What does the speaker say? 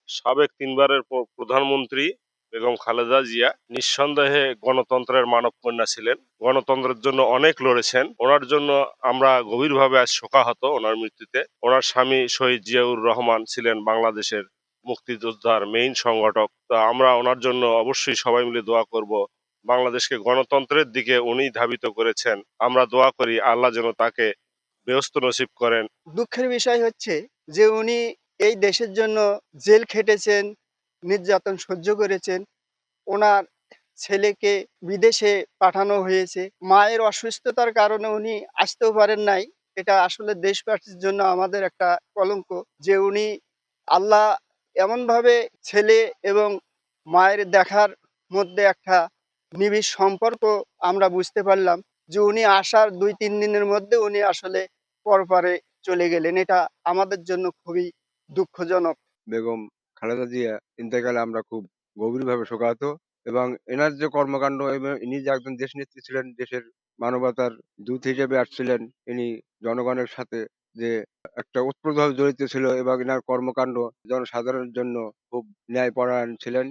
সাবেক ৩ বারের প্রধানমন্ত্রী বেগম খালেদা জিয়া নিঃসন্দেহে গণতন্ত্রের মানবকন্যা ছিলেন। গণতন্ত্রের জন্য অনেক লড়েছেন। ওনার জন্য আমরা গভীরভাবে আজ শোকাহত ওনার মৃত্যুতে। ওনার স্বামী শহীদ জিয়াউর রহমান ছিলেন বাংলাদেশের মুক্তিযোদ্ধার মেইন সংগঠক। তো আমরা ওনার জন্য অবশ্যই সবাই মিলে দোয়া করব। বাংলাদেশকে গণতন্ত্রের দিকে উনি ধাবিত করেছেন। আমরা দোয়া করি আল্লাহ যেন তাকে বেহেশত নসিব করেন। দুঃখের বিষয় হচ্ছে যে উনি এই দেশের জন্য জেল খেটেছেন, নির্যাতন সহ্য করেছেন। ওনার ছেলেকে বিদেশে পাঠানো হয়েছে। মায়ের অসুস্থতার কারণে উনি আসতেও পারেন নাই। এটা আসলে দেশবাসীর জন্য আমাদের একটা কলঙ্ক যে উনি আল্লাহ এমনভাবে ছেলে এবং মায়ের দেখার মধ্যে একটা নিবিড় সম্পর্ক আমরা বুঝতে পারলাম যে উনি আসার ২-৩ দিনের মধ্যে উনি আসলে পরপারে চলে গেলেন। এটা আমাদের জন্য খুবই দুঃখজনক। বেগম খালেদা জিয়া ইন্তেকালে আমরা খুব গভীরভাবে শোকাহত এবং এনার যে কর্মকাণ্ড এবং ইনি যে একজন দেশনেত্রী ছিলেন, দেশের মানবতার দূত হিসেবে আসছিলেন। ইনি জনগণের সাথে যে একটা ওতপ্রোতভাবে জড়িত ছিল এবং এনার কর্মকাণ্ড জনসাধারণের জন্য খুব ন্যায়পরায়ণ ছিলেন।